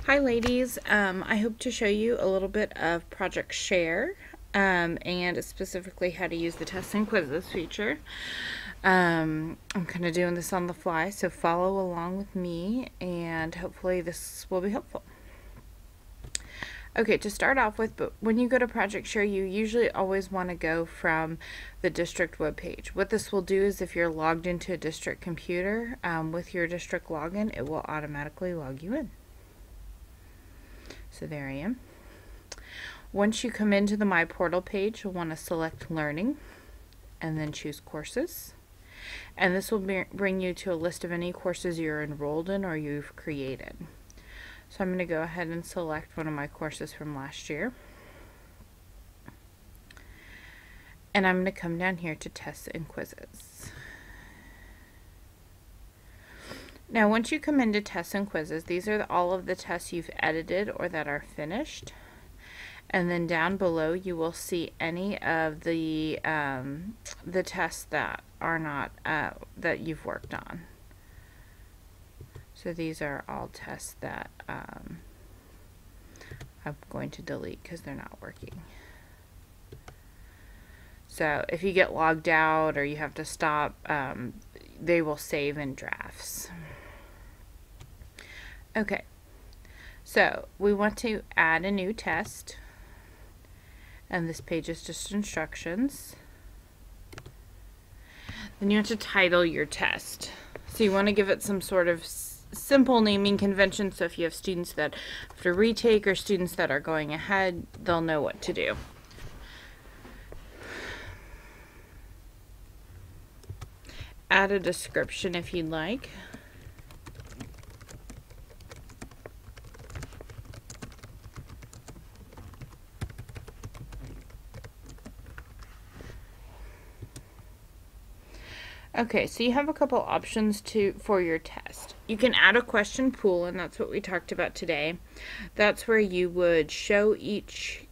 Hi ladies, I hope to show you a little bit of Project Share and specifically how to use the tests and quizzes feature. I'm kind of doing this on the fly, so follow along with me and hopefully this will be helpful. Okay, to start off with, but when you go to Project Share, you usually always want to go from the district webpage. What this will do is if you're logged into a district computer with your district login, it will automatically log you in. So there I am. Once you come into the My Portal page, you'll want to select Learning and then choose Courses. And this will bring you to a list of any courses you're enrolled in or you've created. So I'm going to go ahead and select one of my courses from last year. And I'm going to come down here to Tests and Quizzes. Now once you come into Tests and Quizzes, these are all of the tests you've edited or that are finished. And then down below you will see any of the tests that are not that you've worked on. So these are all tests that I'm going to delete because they're not working. So if you get logged out or you have to stop, they will save in drafts. Okay, so we want to add a new test. And this page is just instructions. Then you have to title your test. So you want to give it some sort of simple naming convention, so if you have students that have to retake or students that are going ahead, they'll know what to do. Add a description if you'd like. Okay, so you have a couple options for your test. You can add a question pool, and that's what we talked about today. That's where you would show each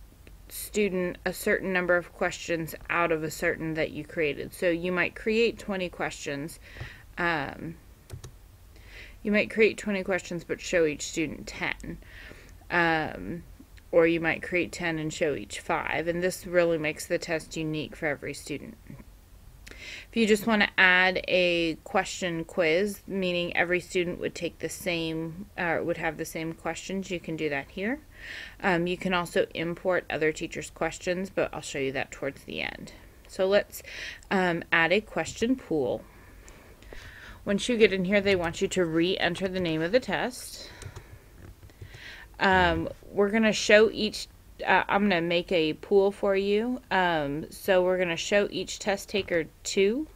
student a certain number of questions out of a certain that you created. So you might create 20 questions. You might create 20 questions but show each student 10. Or you might create 10 and show each 5. And this really makes the test unique for every student. If you just want to add a question quiz, meaning every student would take the same, would have the same questions, you can do that here. You can also import other teachers' questions, but I'll show you that towards the end. So let's add a question pool. Once you get in here, they want you to re-enter the name of the test. We're going to show each I'm going to make a pool for you. So we're going to show each test taker 2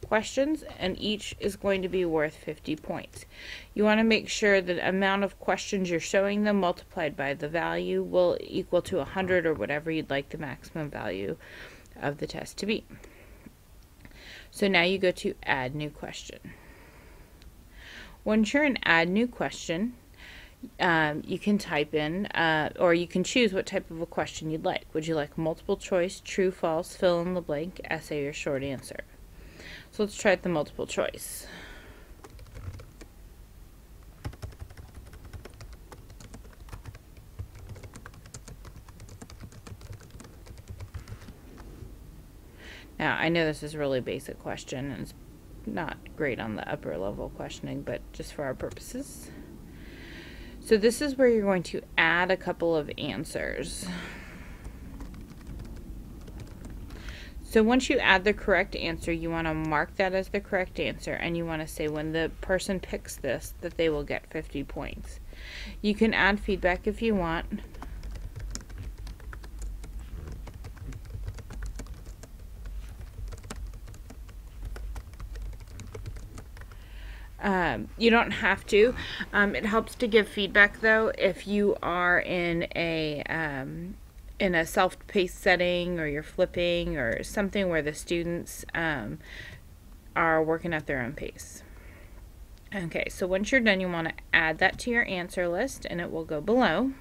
questions, and each is going to be worth 50 points. You want to make sure the amount of questions you're showing them multiplied by the value will equal to 100 or whatever you'd like the maximum value of the test to be. So now you go to Add New Question. Once you're in Add New Question, you can type in, or you can choose what type of a question you'd like. Would you like multiple choice, true, false, fill in the blank, essay, or short answer? So let's try the multiple choice. Now, I know this is a really basic question, and it's not great on the upper level questioning, but just for our purposes. So this is where you're going to add a couple of answers. So once you add the correct answer, you want to mark that as the correct answer, and you want to say when the person picks this that they will get 50 points. You can add feedback if you want. You don't have to. It helps to give feedback though if you are in a self-paced setting, or you're flipping, or something where the students are working at their own pace. Okay, so once you're done, you want to add that to your answer list, and it will go below.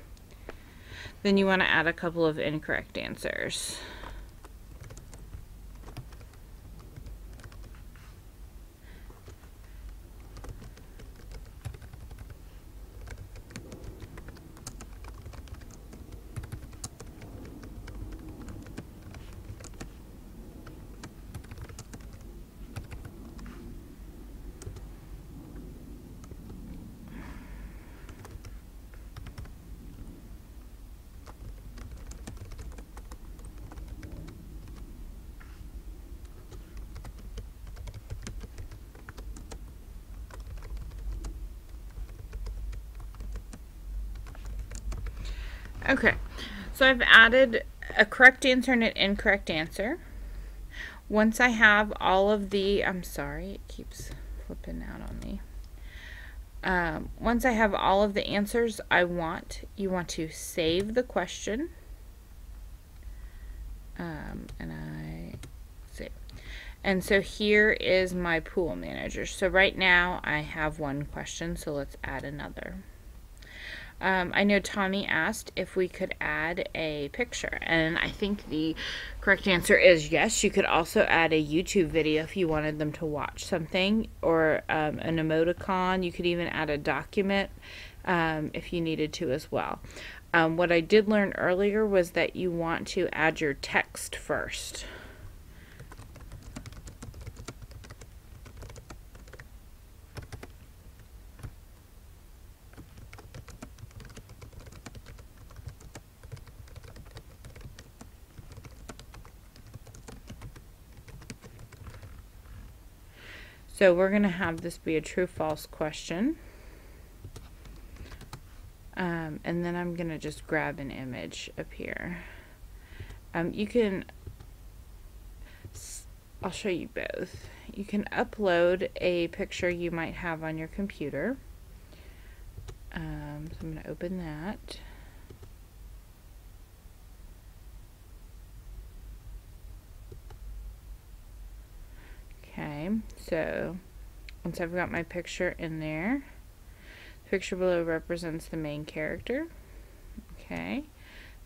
Then you want to add a couple of incorrect answers. Okay, so I've added a correct answer and an incorrect answer. Once I have all of the, I'm sorry, it keeps flipping out on me. Once I have all of the answers you want to save the question. And so here is my pool manager. So right now I have one question, so let's add another. I know Tommy asked if we could add a picture, and I think the correct answer is yes. You could also add a YouTube video if you wanted them to watch something, or an emoticon. You could even add a document if you needed to as well. What I did learn earlier was that you want to add your text first. So we're going to have this be a true-false question. And then I'm going to just grab an image up here. You can, I'll show you both. You can upload a picture you might have on your computer. So I'm going to open that. Okay, so once I've got my picture in there, the picture below represents the main character. Okay,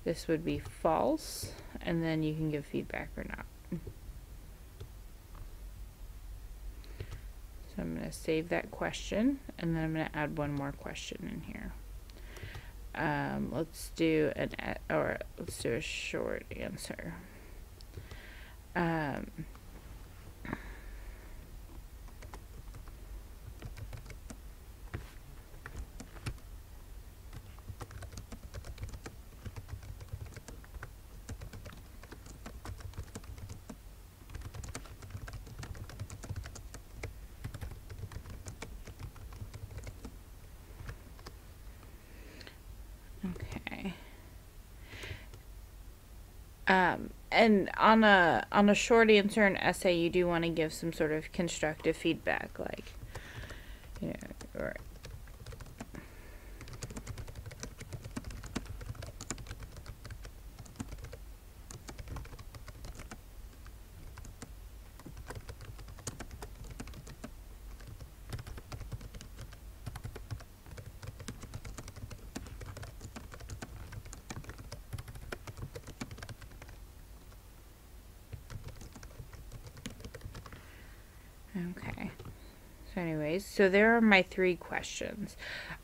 this would be false, and then you can give feedback or not. So I'm going to save that question, and then I'm going to add one more question in here. Let's do a short answer. Okay. And on a short answer, an essay, you do want to give some sort of constructive feedback, like, you know, or okay. So anyways, so there are my 3 questions.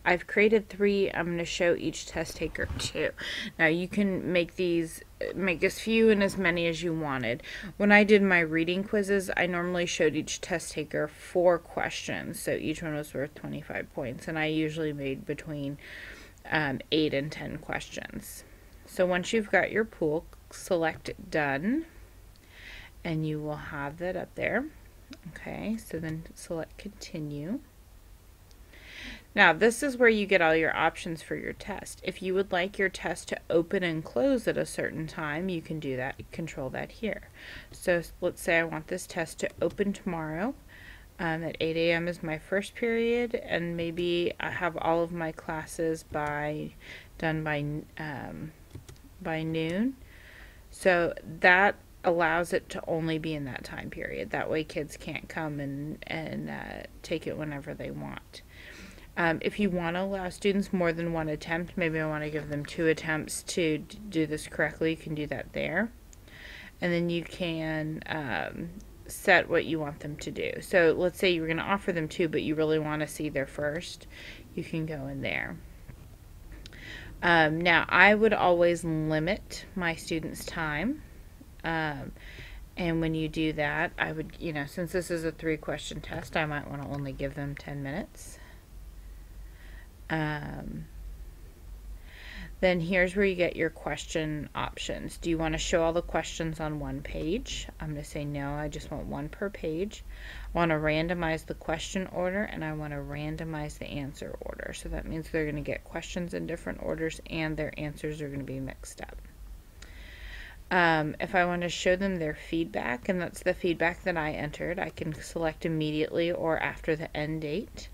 I've created 3. I'm going to show each test taker 2. Now you can make as few and as many as you wanted. When I did my reading quizzes, I normally showed each test taker 4 questions. So each one was worth 25 points, and I usually made between 8 and 10 questions. So once you've got your pool, select Done, and you will have that up there. Okay, so then select Continue. Now this is where you get all your options for your test. If you would like your test to open and close at a certain time, you can do that, control that here. So let's say I want this test to open tomorrow. At 8 a.m. is my first period, and maybe I have all of my classes done by noon. So that allows it to only be in that time period. That way kids can't come and take it whenever they want. If you want to allow students more than one attempt, maybe I want to give them 2 attempts to do this correctly, you can do that there. And then you can set what you want them to do. So let's say you were going to offer them 2, but you really want to see their first, you can go in there. Now I would always limit my students' time. And when you do that, I would, since this is a 3-question test, I might want to only give them 10 minutes. Then Then here's where you get your question options. Do you want to show all the questions on one page? I'm going to say no, I just want one per page. I want to randomize the question order, and I want to randomize the answer order. So that means they're going to get questions in different orders and their answers are going to be mixed up. If I want to show them their feedback, and that's the feedback that I entered, I can select immediately or after the end date.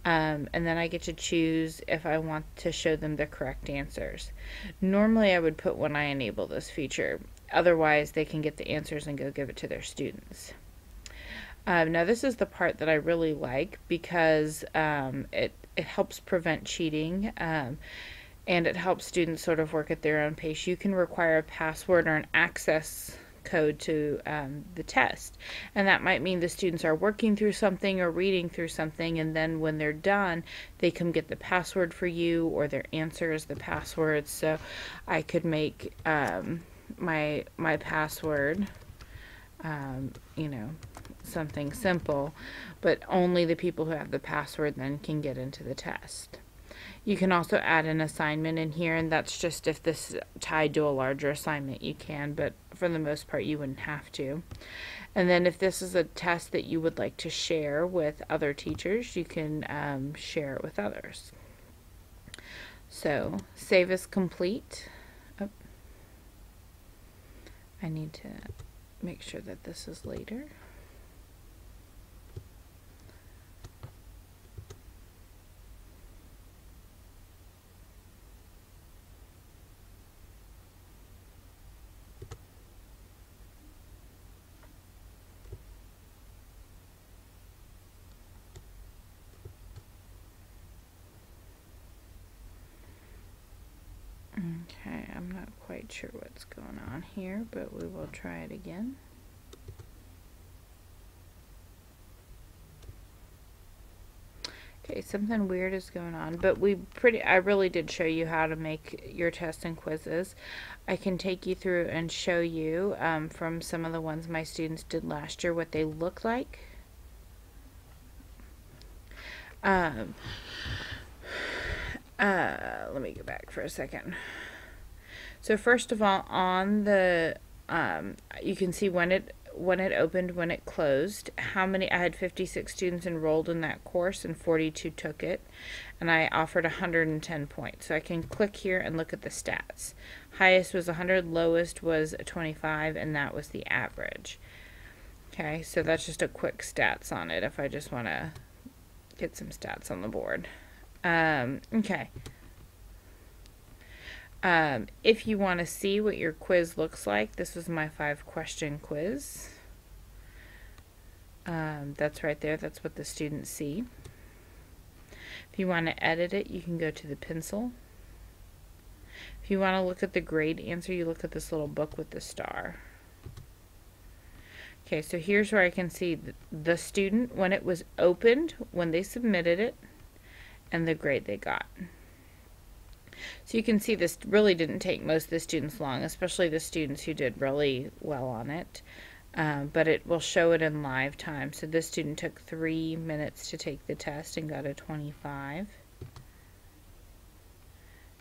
And then I get to choose if I want to show them the correct answers. Normally I would put when I enable this feature. Otherwise they can get the answers and go give it to their students. Now this is the part that I really like because it helps prevent cheating. And it helps students sort of work at their own pace. You can require a password or an access code to the test, and that might mean the students are working through something or reading through something, and then when they're done they come get the password for you, or their answer is the password. So I could make my password you know, something simple, but only the people who have the password then can get into the test. You can also add an assignment in here, and that's just if this is tied to a larger assignment you can, but for the most part you wouldn't have to. And then if this is a test that you would like to share with other teachers, you can share it with others. So save as complete. Oh, I need to make sure that this is later. Okay, I'm not quite sure what's going on here, but we will try it again. Okay, something weird is going on, but I really did show you how to make your tests and quizzes. I can take you through and show you from some of the ones my students did last year what they look like. Let me go back for a second. So first of all, on the you can see when it opened, when it closed, I had 56 students enrolled in that course and 42 took it, and I offered 110 points. So I can click here and look at the stats. Highest was 100, lowest was 25, and that was the average. Okay, so that's just a quick stats on it if I just want to get some stats on the board. Okay. If you want to see what your quiz looks like, this is my 5-question quiz. That's right there. That's what the students see. If you want to edit it, you can go to the pencil. If you want to look at the grade answer, you look at this little book with the star. Okay, so here's where I can see the student when it was opened, when they submitted it, and the grade they got. So you can see this really didn't take most of the students long, especially the students who did really well on it. But it will show it in live time. So this student took 3 minutes to take the test and got a 25.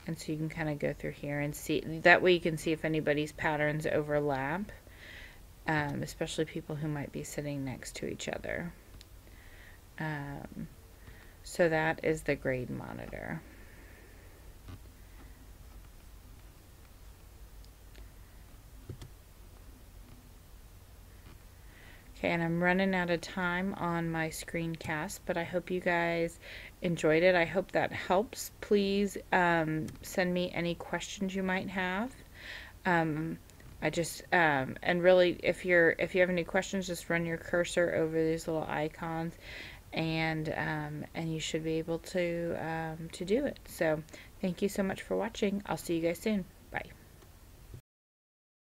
And so you can kind of go through here and see. That way you can see if anybody's patterns overlap, especially people who might be sitting next to each other. So that is the grade monitor. Okay, and I'm running out of time on my screencast, but I hope you guys enjoyed it. I hope that helps. Please send me any questions you might have. And really, if you have any questions, just run your cursor over these little icons, and you should be able to do it. So thank you so much for watching. I'll see you guys soon. Bye.